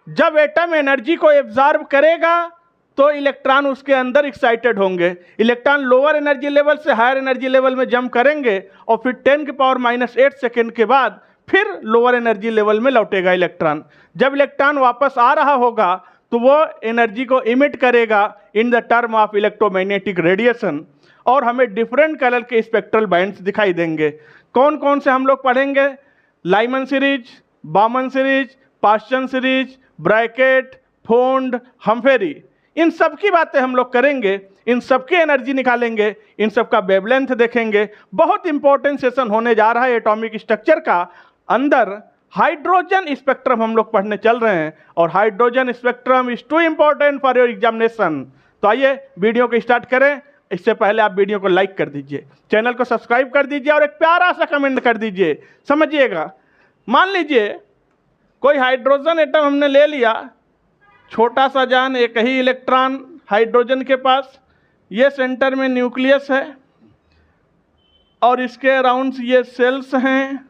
जब atom energy को absorb करेगा तो इलेक्ट्रॉन उसके अंदर एक्साइटेड होंगे। इलेक्ट्रॉन लोअर एनर्जी लेवल से हायर एनर्जी लेवल में जंप करेंगे और फिर 10⁻⁻8 सेकेंड के बाद फिर लोअर एनर्जी लेवल में लौटेगा इलेक्ट्रॉन। जब इलेक्ट्रॉन वापस आ रहा होगा तो वो एनर्जी को इमिट करेगा in the term of electromagnetic radiation, और हमें डिफरेंट कलर के स्पेक्ट्रल बैंड्स दिखाई देंगे। कौन कौन से हम लोग पढ़ेंगे? लाइमन सीरीज, बामन सीरीज, पास्चन सीरीज, ब्रैकेट, फोंड, हम्फेरी, इन सब की बातें हम लोग करेंगे, इन सब की एनर्जी निकालेंगे, इन सब का वेवलेंथ देखेंगे। बहुत इंपॉर्टेंट सेशन होने जा रहा है एटॉमिक स्ट्रक्चर का। अंदर हाइड्रोजन स्पेक्ट्रम हम लोग पढ़ने चल रहे हैं, और hydrogen spectrum is two important for your examination. तो आइए वीडियो को स्टार्ट करें। इससे पहले आप वीडियो को लाइक कर दीजिए, चैनल को सब्सक्राइब कर दीजिए और एक प्यारा सा कमेंट कर दीजिए। समझिएगा, मान लीजिए कोई हाइड्रोजन एटम हमने ले लिया, छोटा सा जान, एक ही इलेक्ट्रॉन हाइड्रोजन के पास, ये सेंटर में न्यूक्लियस है और इसके अराउंड ये सेल्स हैं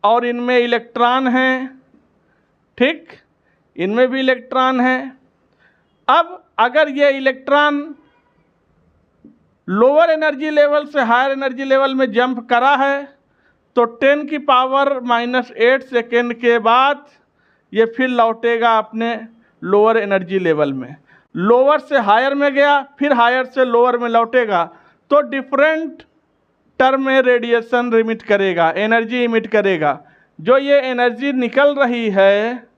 और इनमें इलेक्ट्रॉन हैं, ठीक, इनमें भी इलेक्ट्रॉन हैं। अब अगर ये इलेक्ट्रॉन लोअर एनर्जी लेवल से हायर एनर्जी लेवल में जंप करा है तो 10⁻⁻8 सेकेंड के बाद ये फिर लौटेगा अपने लोअर एनर्जी लेवल में। लोअर से हायर में गया, फिर हायर से लोअर में लौटेगा, तो डिफरेंट टर्म में रेडिएशन इमिट करेगा, एनर्जी इमिट करेगा। जो ये एनर्जी निकल रही है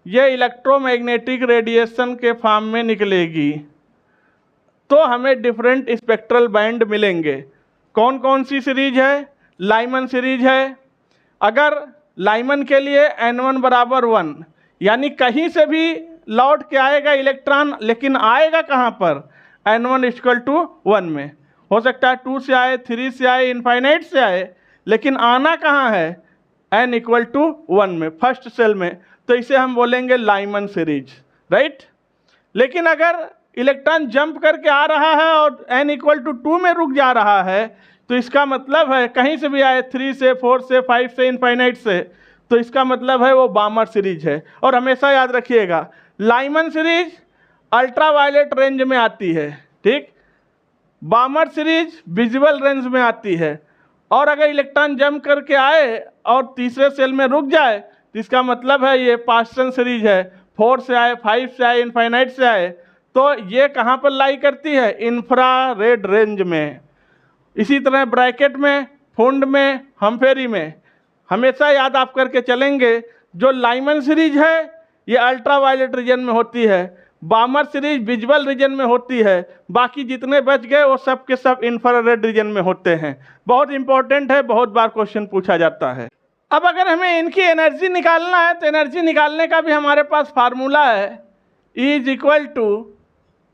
ये इलेक्ट्रोमैग्नेटिक रेडिएशन के फॉर्म में निकलेगी, तो हमें डिफरेंट स्पेक्ट्रल बैंड मिलेंगे। कौन कौन सी सीरीज है? लाइमन सीरीज है। अगर लाइमन के लिए N1 = 1, यानी कहीं से भी लौट के आएगा इलेक्ट्रॉन, लेकिन आएगा कहाँ पर? N1 = 1 में। हो सकता है 2 से आए, 3 से आए, इनफाइनाइट से आए, लेकिन आना कहाँ है? N = 1 में, फर्स्ट सेल में। तो इसे हम बोलेंगे लाइमन सीरीज, राइट। लेकिन अगर इलेक्ट्रॉन जंप करके आ रहा है और N = 2 में रुक जा रहा है, तो इसका मतलब है कहीं से भी आए, 3 से, 4 से, 5 से, इनफाइनाइट से, तो इसका मतलब है वो बामर सीरीज है। और हमेशा याद रखिएगा, लाइमन सीरीज अल्ट्रावायलेट रेंज में आती है, ठीक, बामर सीरीज विजिबल रेंज में आती है। और अगर इलेक्ट्रॉन जंप करके आए और तीसरे सेल में रुक जाए तो इसका मतलब है ये पास्चन सीरीज है। 4 से आए, 5 से आए, इनफाइनाइट से आए, तो ये कहाँ पर लाई करती है? इंफ्रारेड रेंज में। इसी तरह ब्रैकेट में, फोंड में, हम्फेरी में हमेशा याद आप करके चलेंगे, जो लाइमन सीरीज है ये अल्ट्रावायलेट रीजन में होती है, बामर सीरीज विजुअल रीजन में होती है, बाकी जितने बच गए वो सब के सब इंफ्रारेड रीजन में होते हैं। बहुत इंपॉर्टेंट है, बहुत बार क्वेश्चन पूछा जाता है। अब अगर हमें इनकी एनर्जी निकालना है तो एनर्जी निकालने का भी हमारे पास फार्मूला है, E =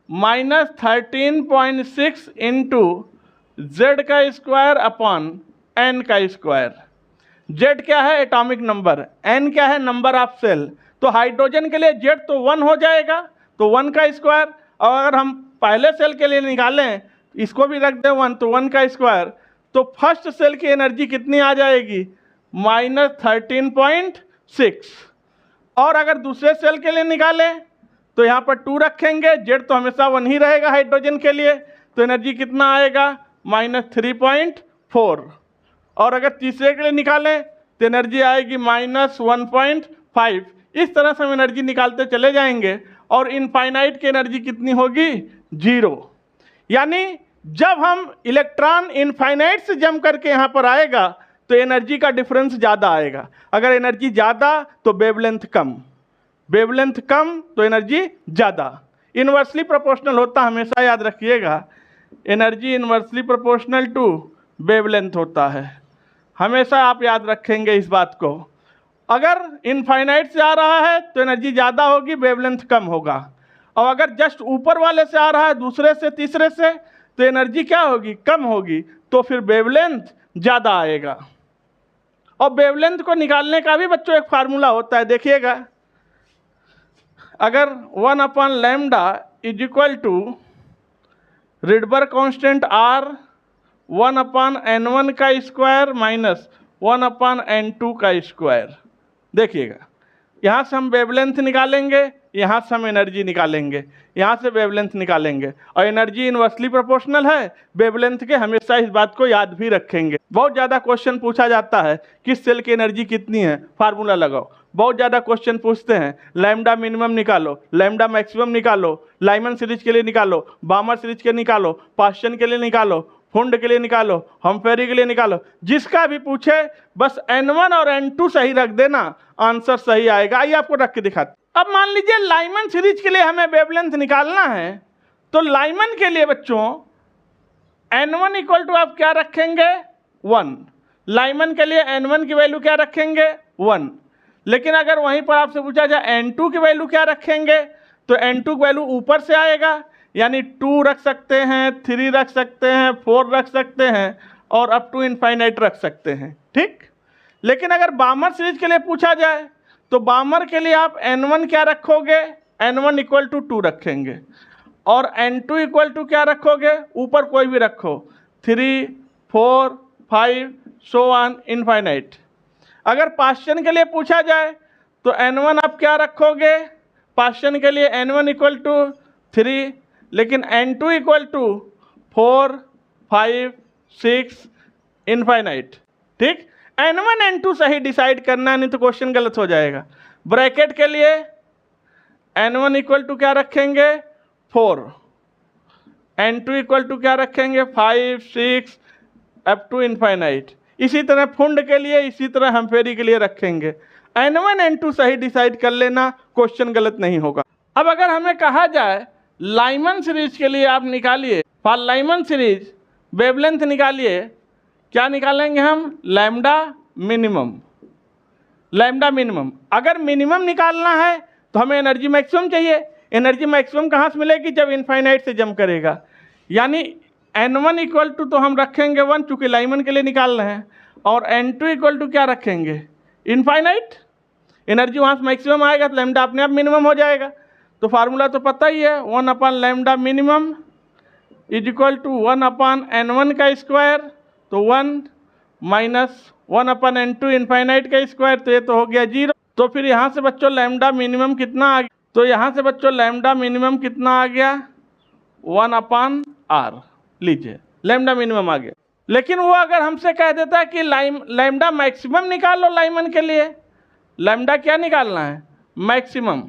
-13.6 × Z² Z क्या है? Atomic number. N क्या है? Number of shell. तो हाइड्रोजन के लिए Z तो 1 हो जाएगा, तो 1 का स्क्वायर। और अगर हम पहले सेल के लिए निकालें, इसको भी रख दें 1, तो 1 का स्क्वायर। तो फर्स्ट सेल की एनर्जी कितनी आ जाएगी? -13.6। और अगर दूसरे सेल के लिए निकालें तो यहाँ पर 2 रखेंगे, Z तो हमेशा 1 ही रहेगा हाइड्रोजन के लिए, तो एनर्जी कितना आएगा? -3.4। और अगर तीसरे के लिए निकालें तो एनर्जी आएगी -1.5। इस तरह से हम एनर्जी निकालते चले जाएंगे, और इनफाइनाइट की एनर्जी कितनी होगी? 0। यानी जब हम इलेक्ट्रॉन इनफाइनाइट से जंप करके यहाँ पर आएगा तो एनर्जी का डिफरेंस ज़्यादा आएगा। अगर एनर्जी ज़्यादा तो वेवलेंथ कम, वेवलेंथ कम तो एनर्जी ज़्यादा। इन्वर्सली प्रोपोर्शनल होता, हमेशा याद रखिएगा, energy inversely proportional to wavelength होता है। हमेशा आप याद रखेंगे इस बात को। अगर इनफाइनाइट से आ रहा है तो एनर्जी ज़्यादा होगी, वेवलेंथ कम होगा। और अगर जस्ट ऊपर वाले से आ रहा है, दूसरे से, तीसरे से, तो एनर्जी क्या होगी? कम होगी, तो फिर वेवलेंथ ज़्यादा आएगा। और वेवलेंथ को निकालने का भी बच्चों एक फार्मूला होता है, देखिएगा। अगर 1/λ = रिडबर्ग कांस्टेंट R 1/n1 का स्क्वायर -1/n2 का स्क्वायर। देखिएगा, यहाँ से हम वेवलेंथ निकालेंगे, यहाँ से हम एनर्जी निकालेंगे, यहाँ से वेवलेंथ निकालेंगे, और एनर्जी इनवर्सली प्रोपोर्शनल है वेवलेंथ के, हमेशा इस बात को याद भी रखेंगे। बहुत ज़्यादा क्वेश्चन पूछा जाता है किस सेल की एनर्जी कितनी है, फार्मूला लगाओ। बहुत ज़्यादा क्वेश्चन पूछते हैं लैम्डा मिनिमम निकालो, लैम्डा मैक्सिमम निकालो, लाइमन सीरीज के लिए निकालो, बामर सीरीज के निकालो, पास्चन के लिए निकालो, फुंड के लिए निकालो, हम्फेरी के लिए निकालो। जिसका भी पूछे बस N1 और N2 सही रख देना, आंसर सही आएगा। आइए आपको रख के दिखाते। अब मान लीजिए लाइमन सीरीज के लिए हमें वेवलेंथ निकालना है, तो लाइमन के लिए बच्चों N1 इक्वल टू आप क्या रखेंगे 1, लाइमन के लिए N1 की वैल्यू क्या रखेंगे 1। लेकिन अगर वहीं पर आपसे पूछा जाए N2 की वैल्यू क्या रखेंगे, तो N2 की वैल्यू ऊपर से आएगा, यानी 2 रख सकते हैं, 3 रख सकते हैं, 4 रख सकते हैं, और अप टू इनफाइनाइट रख सकते हैं, ठीक। लेकिन अगर बामर सीरीज के लिए पूछा जाए तो बामर के लिए आप N1 क्या रखोगे, N1 इक्वल टू 2 रखेंगे, और N2 इक्वल टू क्या रखोगे, ऊपर कोई भी रखो, 3, 4, 5 सो ऑन इनफाइनाइट। अगर पास्चन के लिए पूछा जाए तो N1 आप क्या रखोगे, पास्चन के लिए N1 इक्वल टू 3, लेकिन N2 इक्वल टू 4, 5, 6 इनफाइनाइट, ठीक। N1 N2 सही डिसाइड करना है, नहीं तो क्वेश्चन गलत हो जाएगा। ब्रैकेट के लिए N1 इक्वल टू क्या रखेंगे 4, N2 इक्वल टू क्या रखेंगे 5, 6 अप टू इनफाइनाइट। इसी तरह फुंड के लिए, इसी तरह हम्फेरी के लिए रखेंगे। N1 N2 सही डिसाइड कर लेना, क्वेश्चन गलत नहीं होगा। अब अगर हमें कहा जाए लाइमन सीरीज के लिए आप निकालिए, फॉर लाइमन सीरीज वेवलेंथ निकालिए, क्या निकालेंगे हम, लैम्डा मिनिमम। लैम्डा मिनिमम, अगर मिनिमम निकालना है तो हमें एनर्जी मैक्सिमम चाहिए। एनर्जी मैक्सिमम कहाँ से मिलेगी, जब इनफाइनाइट से जंप करेगा, यानी N1 इक्वल टू तो हम रखेंगे 1, चूँकि लाइमन के लिए निकाल रहे हैं, और N2 इक्वल टू क्या रखेंगे इनफाइनाइट। एनर्जी वहाँ से मैक्सिमम आएगा तो लैम्डा अपने आप मिनिमम हो जाएगा। तो फार्मूला तो पता ही है, 1 upon lambda minimum is equal to 1 upon N1 का स्क्वायर, तो 1 माइनस 1 अपॉन N2 इनफाइनाइट का स्क्वायर, तो ये तो हो गया 0। तो फिर यहाँ से बच्चों लैम्डा मिनिमम कितना आ गया, तो यहाँ से बच्चों लैम्डा मिनिमम कितना आ गया 1 अपॉन R। लीजिए लैम्डा मिनिमम आ गया। लेकिन वो अगर हमसे कह देता है कि लैम्डा मैक्सिमम निकाल लो लाइमन के लिए, लैम्डा क्या निकालना है मैक्सिमम,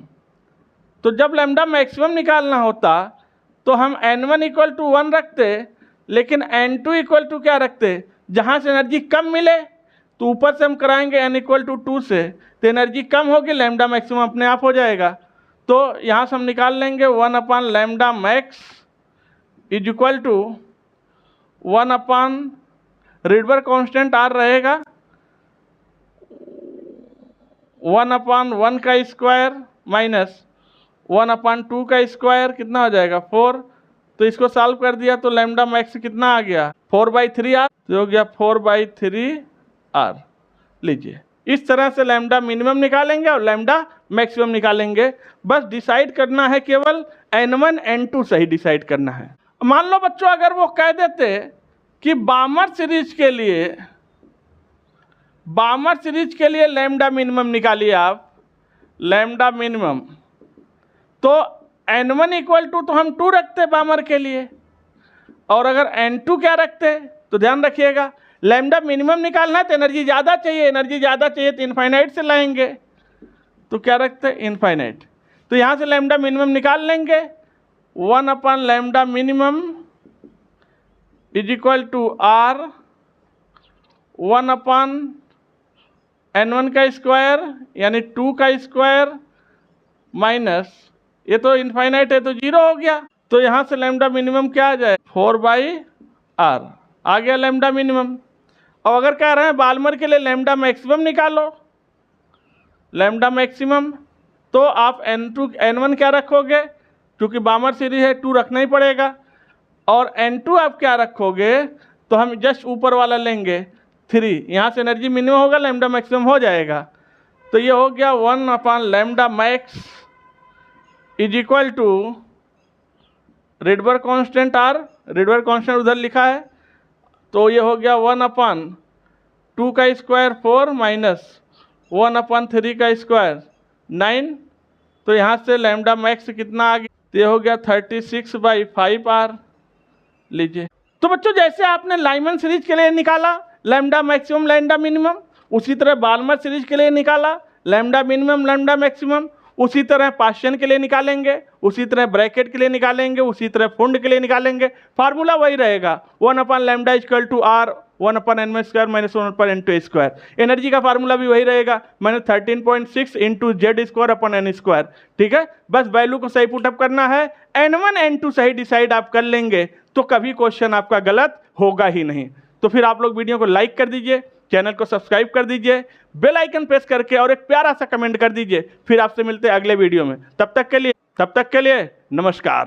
तो जब लैम्डा मैक्सिमम निकालना होता तो हम N1 इक्वल टू 1 रखते, लेकिन N2 इक्वल टू क्या रखते, जहाँ से एनर्जी कम मिले तो ऊपर से हम कराएंगे N इक्वल टू 2 से, तो एनर्जी कम होगी, लैम्डा मैक्सिमम अपने आप हो जाएगा। तो यहाँ से हम निकाल लेंगे 1 upon lambda max is equal to 1 upon Rydberg constant R रहेगा 1 अपॉन 1 का स्क्वायर माइनस 1 अपॉन 2 का स्क्वायर, कितना हो जाएगा 4। तो इसको सॉल्व कर दिया तो लैम्डा मैक्स कितना आ गया 4/3R, तो हो गया 4/3R। लीजिए इस तरह से लैम्डा मिनिमम निकालेंगे और लैम्डा मैक्सिमम निकालेंगे। बस डिसाइड करना है, केवल N1 N2 सही डिसाइड करना है। मान लो बच्चों अगर वो कह देते कि बामर सीरीज के लिए लैम्डा मिनिमम निकालिए आप, लैम्डा मिनिमम, तो N1 इक्वल टू तो हम 2 रखते बामर के लिए, और अगर N2 क्या रखते, तो ध्यान रखिएगा लैम्डा मिनिमम निकालना है तो एनर्जी ज़्यादा चाहिए, एनर्जी ज़्यादा चाहिए तो इनफाइनाइट से लाएंगे, तो क्या रखते इनफाइनाइट। तो यहाँ से लैम्डा मिनिमम निकाल लेंगे, 1 upon lambda minimum is equal to R 1 upon N1 का स्क्वायर यानी 2 का स्क्वायर माइनस, ये तो इनफाइनाइट है तो 0 हो गया। तो यहाँ से लैम्डा मिनिमम क्या आ जाए 4/R आ गया लैम्डा मिनिमम। और अगर कह रहे हैं बाल्मर के लिए लैम्डा मैक्सिमम निकालो, लैम्डा मैक्सिमम, तो आप N1 क्या रखोगे, क्योंकि बामर सीरीज है 2 रखना ही पड़ेगा, और N2 आप क्या रखोगे, तो हम जस्ट ऊपर वाला लेंगे 3, यहाँ से एनर्जी मिनिमम होगा लैम्डा मैक्सिमम हो जाएगा। तो ये हो गया 1 upon lambda max is equal to Rydberg constant R, Rydberg constant उधर लिखा है, तो ये हो गया 1 अपॉन 2 का स्क्वायर 4 माइनस 1 अपॉन 3 का स्क्वायर 9, तो यहाँ से लैम्डा मैक्स कितना आ गया, तो ये हो गया 36/5r। लीजिए, तो बच्चों जैसे आपने लाइमन सीरीज के लिए निकाला लैम्डा मैक्सिमम लैम्डा मिनिमम, उसी तरह बाल्मर सीरीज के लिए निकाला लैम्डा मिनिमम लैम्डा मैक्सिमम, उसी तरह पास्टियन के लिए निकालेंगे, उसी तरह ब्रैकेट के लिए निकालेंगे, उसी तरह फुंड के लिए निकालेंगे। फार्मूला वही रहेगा, 1/λ = r 1/n² - 1/n²। एनर्जी का फार्मूला भी वही रहेगा, मैंने 13.6 × Z² ठीक है। बस वैल्यू को सही पुटअप करना है, n1 n2 सही डिसाइड आप कर लेंगे तो कभी क्वेश्चन आपका गलत होगा ही नहीं। तो फिर आप लोग वीडियो को लाइक कर दीजिए, चैनल को सब्सक्राइब कर दीजिए, बेल आइकन प्रेस करके और एक प्यारा सा कमेंट कर दीजिए। फिर आपसे मिलते हैं अगले वीडियो में, तब तक के लिए नमस्कार।